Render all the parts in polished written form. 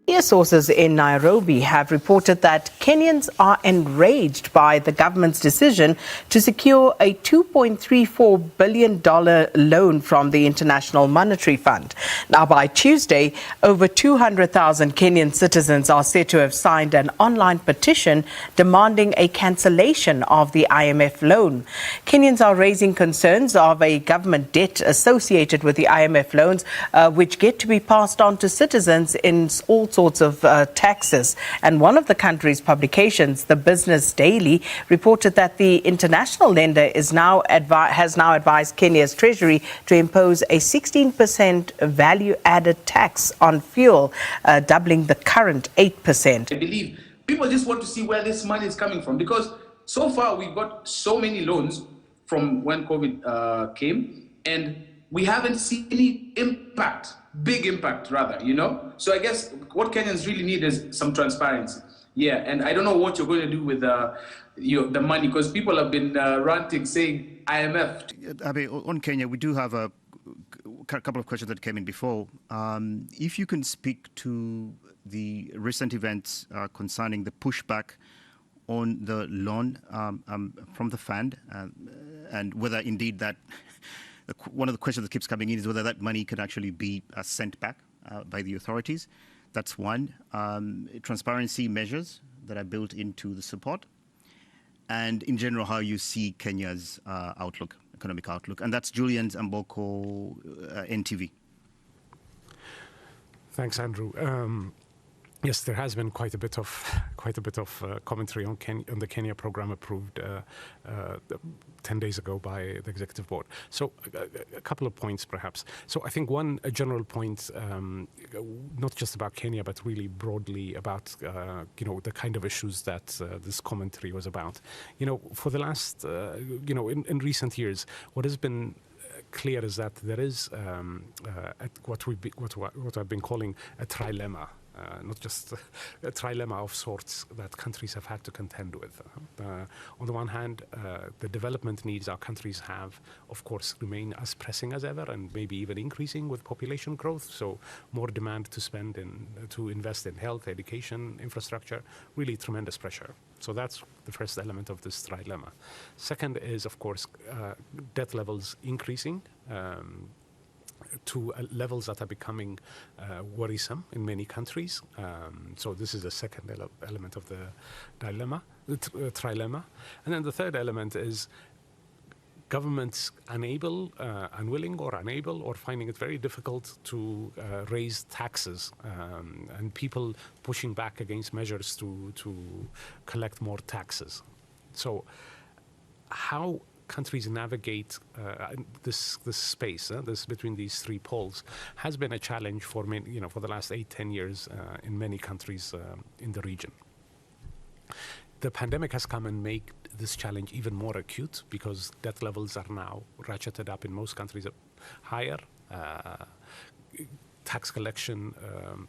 Media sources in Nairobi have reported that Kenyans are enraged by the government's decision to secure a $2.34 billion loan from the International Monetary Fund. Now, by Tuesday, over 200,000 Kenyan citizens are said to have signed an online petition demanding a cancellation of the IMF loan. Kenyans are raising concerns of a government debt associated with the IMF loans, which get to be passed on to citizens in all sorts of taxes. And one of the country's publications, the Business Daily, reported that the international lender has now advised Kenya's Treasury to impose a 16% value-added tax on fuel, doubling the current 8%. I believe people just want to see where this money is coming from, because so far we've got so many loans from when COVID came, and we haven't seen any impact. Big impact, rather, So I guess what Kenyans really need is some transparency. Yeah, and I don't know what you're going to do with the money, because people have been ranting, saying IMF. I mean, on Kenya, we do have a couple of questions that came in before. If you can speak to the recent events concerning the pushback on the loan from the fund, and whether indeed that one of the questions that keeps coming in is whether that money can actually be sent back by the authorities. That's one. Transparency measures that are built into the support, and in general, how you see Kenya's economic outlook. And that's Julian Amboko, NTV. Thanks, Andrew. Yes, there has been quite a bit of commentary on the Kenya program approved 10 days ago by the executive board. So a couple of points, perhaps. So I think a general point, not just about Kenya, but really broadly about the kind of issues that this commentary was about. For the last in recent years, what has been clear is that there is what I've been calling a trilemma. Not just a trilemma of sorts that countries have had to contend with. On the one hand, the development needs our countries have, of course, remain as pressing as ever, and maybe even increasing with population growth. So more demand to spend to invest in health, education, infrastructure, really tremendous pressure. So that's the first element of this trilemma. Second is, of course, debt levels increasing to levels that are becoming worrisome in many countries. So this is the second element of the trilemma. And then the third element is governments unwilling or unable, or finding it very difficult to raise taxes, and people pushing back against measures to collect more taxes. So how countries navigate this space, this between these three poles, has been a challenge for many, for the last 8-10 years in many countries in the region. The pandemic has come and made this challenge even more acute, because debt levels are now ratcheted up in most countries higher. Tax collection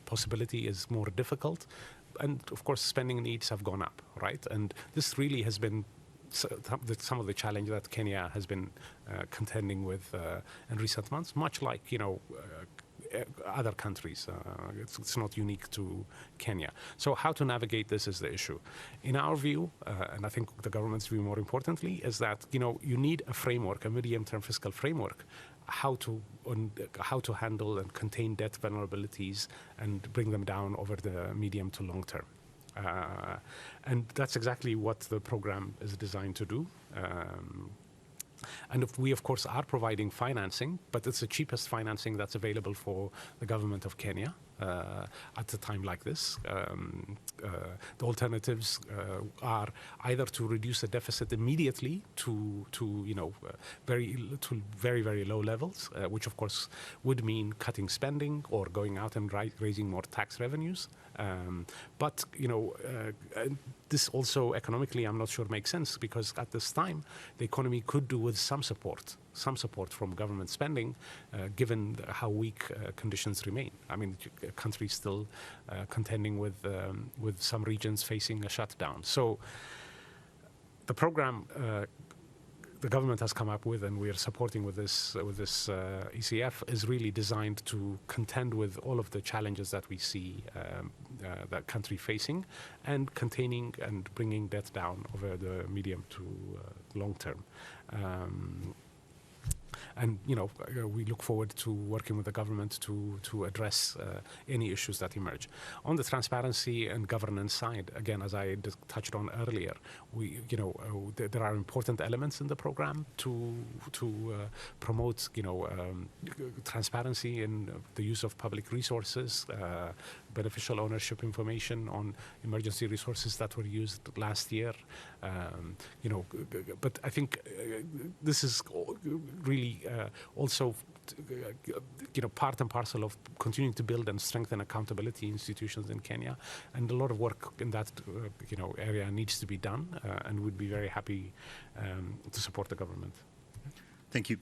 possibility is more difficult, and of course spending needs have gone up, right? And this really has been some of the challenge that Kenya has been contending with in recent months, much like other countries. It's not unique to Kenya. So how to navigate this is the issue. In our view, and I think the government's view more importantly, is that you need a framework, a medium-term fiscal framework, how to handle and contain debt vulnerabilities and bring them down over the medium to long term. And that's exactly what the program is designed to do. And we, of course, are providing financing, but it's the cheapest financing that's available for the government of Kenya at a time like this. The alternatives are either to reduce the deficit immediately to very, very low levels, which, of course, would mean cutting spending or going out and raising more tax revenues. But this also economically, I'm not sure makes sense, because at this time, the economy could do with some support from government spending, given how weak conditions remain. I mean, countries still contending with some regions facing a shutdown. So the program the government has come up with, and we are supporting with this ECF, is really designed to contend with all of the challenges that we see that country facing, and containing and bringing debt down over the medium to long term. And we look forward to working with the government to address any issues that emerge. On the transparency and governance side, again, as I touched on earlier, there are important elements in the program to promote transparency in the use of public resources, beneficial ownership information on emergency resources that were used last year. But I think this is really also part and parcel of continuing to build and strengthen accountability institutions in Kenya, and a lot of work in that area needs to be done, and we'd be very happy to support the government. Thank you.